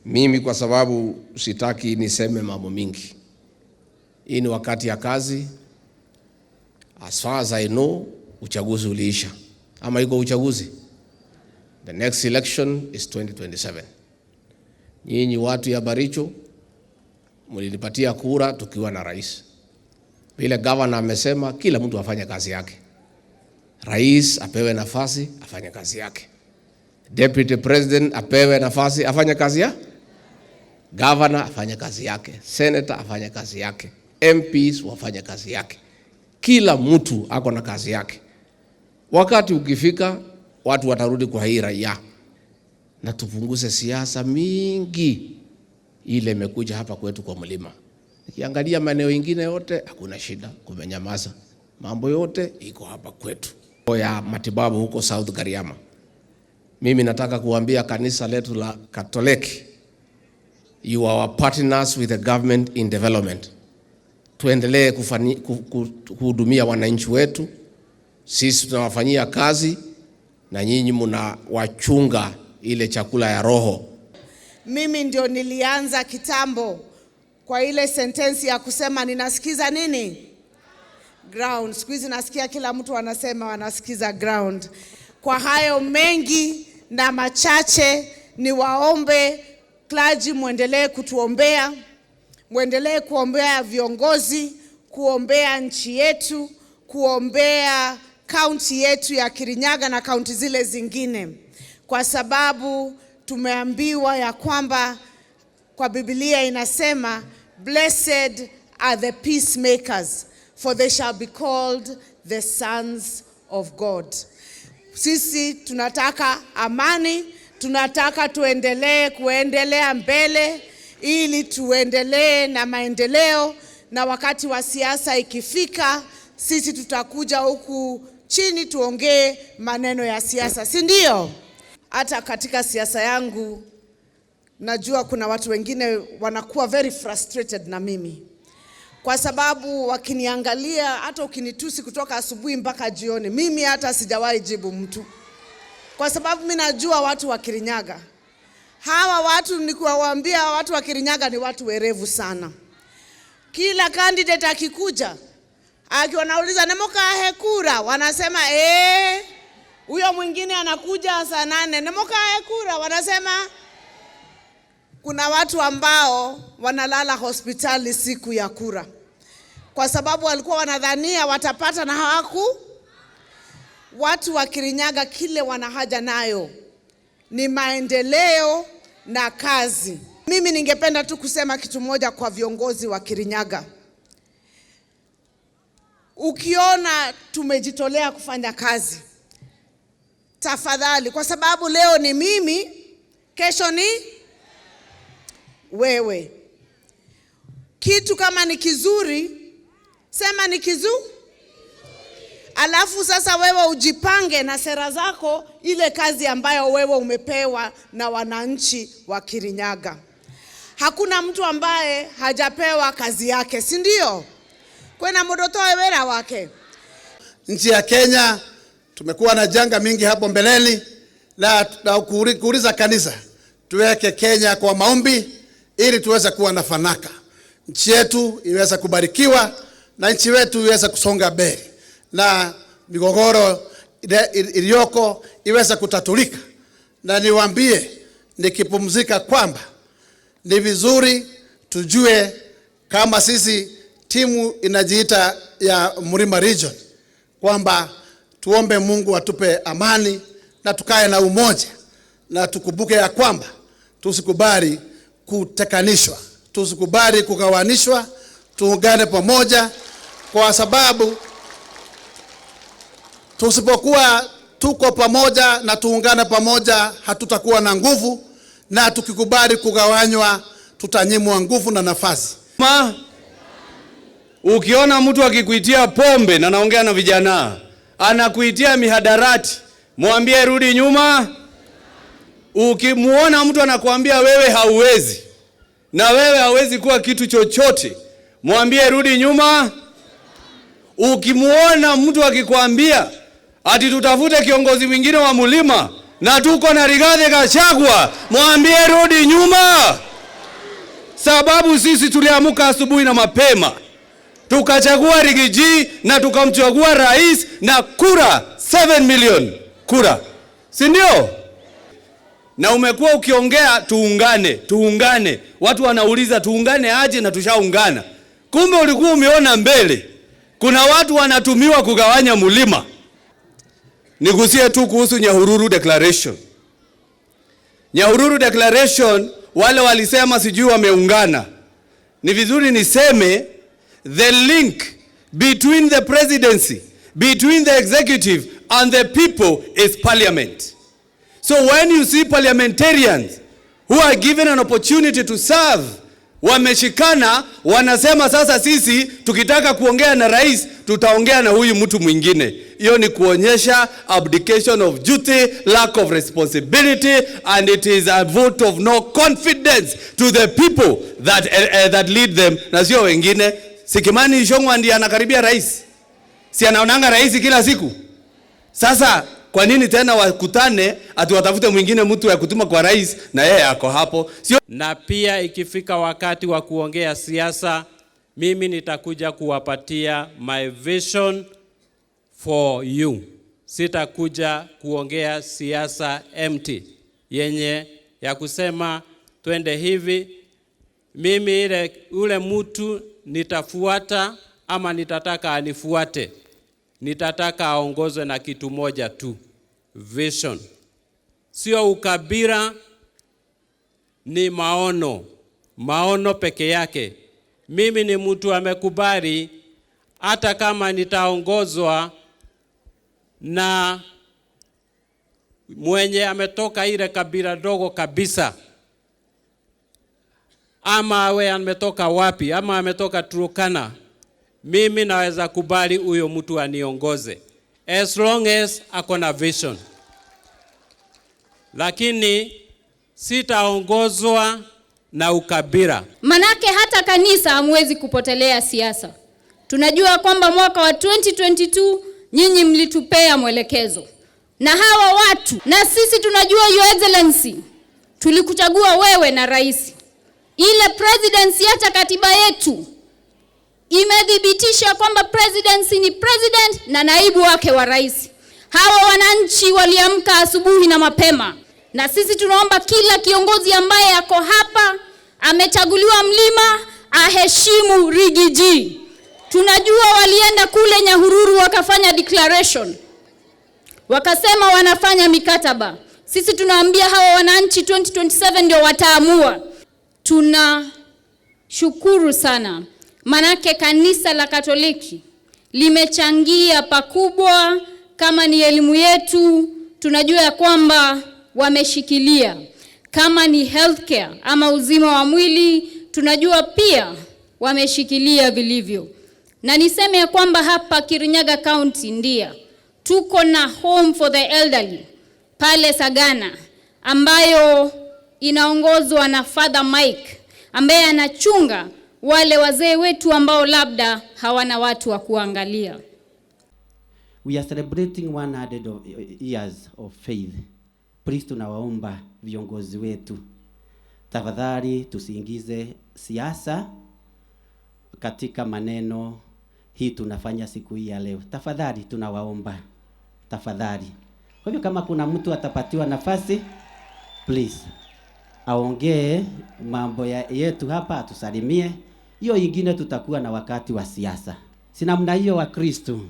Mimi kwa sababu sitaki niseme mambo mingi. Hii ni wakati ya kazi. As far as I know, uchaguzi uliisha. Ama iko uchaguzi? The next election is 2027. Nyinyi watu ya Baricho, mlinipatia kura tukiwa na rais. Vile governor amesema kila mtu afanye kazi yake. Rais apewe nafasi afanye kazi yake. Deputy President apewe nafasi afanye kazi yake. Governor afanye kazi yake. Senator afanye kazi yake. MPs wafanye kazi yake. Kila mtu ako na kazi yake. Wakati ukifika, watu watarudi kwa hii raia. Na tupunguze siasa mingi ile imekuja hapa kwetu kwa mlima. Nikiangalia maeneo mengine yote hakuna shida, kumenyamaza. Mambo yote iko hapa kwetu. Ya matibabu huko South Gariama. Mimi nataka kuambia kanisa letu la Katoliki, you are our partners with the government in development. Tuendelee kuhudumia wananchi wetu. Sisi tunawafanyia kazi na nyinyi mnawachunga ile chakula ya roho. Mimi ndio nilianza kitambo kwa ile sentensi ya kusema ninasikiza nini? Ground. Siku hizi nasikia kila mtu anasema wanasikiza ground. Kwa hayo mengi na machache, ni waombe clergy muendelee kutuombea, muendelee kuombea viongozi, kuombea nchi yetu, kuombea kaunti yetu ya Kirinyaga na kaunti zile zingine, kwa sababu tumeambiwa ya kwamba kwa Biblia inasema blessed are the peacemakers, for they shall be called the sons of God. Sisi tunataka amani, tunataka kuendelea mbele ili tuendelee na maendeleo, na wakati wa siasa ikifika, sisi tutakuja huku chini tuongee maneno ya siasa, si ndio? Hata katika siasa yangu najua kuna watu wengine wanakuwa very frustrated na mimi, kwa sababu wakiniangalia, hata ukinitusi kutoka asubuhi mpaka jioni, mimi hata sijawahi jibu mtu, kwa sababu mimi najua watu wa Kirinyaga. Hawa watu nikuwaambia, watu wa Kirinyaga ni watu werevu sana. Kila candidate akikuja, wanauliza nemokahe kura, wanasema huyo mwingine anakuja saa 8, nemokahe kura, wanasema. Kuna watu ambao wanalala hospitali siku ya kura, kwa sababu walikuwa wanadhania watapata na hawaku. Watu wa Kirinyaga kile wanahaja nayo ni maendeleo na kazi. Mimi ningependa tu kusema kitu moja kwa viongozi wa Kirinyaga. Ukiona tumejitolea kufanya kazi, tafadhali, kwa sababu leo ni mimi, kesho ni wewe. Kitu kama ni kizuri, sema ni kizuri. Alafu sasa wewe ujipange na sera zako, ile kazi ambayo wewe umepewa na wananchi wa Kirinyaga. Hakuna mtu ambaye hajapewa kazi yake, si ndio? Kwena mudotoe wera wake. Nchi ya Kenya tumekuwa na janga mingi hapo mbeleni, na kuuliza kanisa tuweke Kenya kwa maombi ili tuweze kuwa na fanaka. Nchi yetu iweze kubarikiwa na nchi yetu iweze kusonga mbele, na migogoro iliyoko iweze kutatulika. Na niwaambie nikipumzika kwamba ni vizuri tujue kama sisi timu inajiita ya Mlima Region, kwamba tuombe Mungu atupe amani na tukae na umoja, na tukumbuke ya kwamba tusikubali kutekanishwa, tusikubali kugawanishwa, tuungane pamoja, kwa sababu tusipokuwa tuko pamoja na tuungane pamoja hatutakuwa na nguvu, na tukikubali kugawanywa tutanyimwa nguvu na nafasi. Ukiona mtu akikuitia pombe, na naongea na vijana, anakuitia mihadarati, mwambie rudi nyuma. Ukimuona mtu anakuambia wewe hauwezi na wewe hauwezi kuwa kitu chochote, mwambie rudi nyuma. Ukimuona mtu akikwambia ati tutafute kiongozi mwingine wa mlima, na tuko na Rigathi Gachagua, mwambie rudi nyuma. Sababu sisi tuliamuka asubuhi na mapema, tukachagua Rigiji na tukamchagua rais na kura 7 million kura, si ndio? Na umekuwa ukiongea tuungane. Watu wanauliza tuungane aje na tushaungana. Kumbe ulikuwa umeona mbele kuna watu wanatumiwa kugawanya mulima. Nigusie tu kuhusu Nyahururu Declaration. Nyahururu Declaration, wale walisema sijui wameungana. Ni vizuri niseme the link between the presidency, between the executive and the people is parliament. So when you see parliamentarians who are given an opportunity to serve, wameshikana, wanasema sasa sisi tukitaka kuongea na rais tutaongea na huyu mtu mwingine. Hiyo ni kuonyesha abdication of duty, lack of responsibility, and it is a vote of no confidence to the people that lead them, na sio wengine. Sikimani Ichung'wah ndiye anakaribia rais, si anaonanga rais kila siku? Sasa kwa nini tena wakutane ati watafute mwingine mtu ya kutuma kwa rais na yeye ako hapo? Sio. Na pia ikifika wakati wa kuongea siasa, mimi nitakuja kuwapatia my vision for you. Sitakuja kuongea siasa empty yenye ya kusema twende hivi. Mimi ule mtu nitafuata ama nitataka anifuate, nitataka aongozwe na kitu moja tu, vision. Sio ukabila, ni maono peke yake. Mimi ni mtu amekubali hata kama nitaongozwa na mwenye ametoka ile kabila dogo kabisa, ama awe ametoka wapi, ama ametoka Turkana, mimi naweza kubali huyo mtu aniongoze as long as akona vision. Lakini sitaongozwa na ukabila. Manake hata kanisa hamwezi kupotelea siasa. Tunajua kwamba mwaka wa 2022 nyinyi mlitupea mwelekezo. Na hawa watu, na sisi tunajua Your Excellency, tulikuchagua wewe na rais. Ile presidency, hata katiba yetu imedhibitisha kwamba presidency ni president na naibu wake wa rais. Hawa wananchi waliamka asubuhi na mapema. Na sisi tunaomba kila kiongozi ambaye yako hapa amechaguliwa Mlima aheshimu Rigiji. Tunajua walienda kule Nyahururu wakafanya declaration, wakasema wanafanya mikataba. Sisi tunaambia hawa wananchi 2027 ndio wataamua. Tunashukuru sana, manake kanisa la Katoliki limechangia pakubwa. Kama ni elimu yetu, tunajua ya kwamba wameshikilia. Kama ni healthcare ama uzima wa mwili, tunajua pia wameshikilia vilivyo. Na niseme ya kwamba hapa Kirinyaga County ndia tuko na home for the elderly pale Sagana, ambayo inaongozwa na Father Mike, ambaye anachunga wale wazee wetu ambao labda hawana watu wa kuangalia. We are celebrating 100 years of faith. Please tunawaomba viongozi wetu, tafadhali tusiingize siasa katika maneno hii tunafanya siku hii ya leo. Tafadhali tunawaomba, tafadhali. Kwa hivyo kama kuna mtu atapatiwa nafasi, please aongee mambo yetu hapa, atusalimie. Hiyo ingine tutakuwa na wakati wa siasa. Si namna hiyo wa Kristo.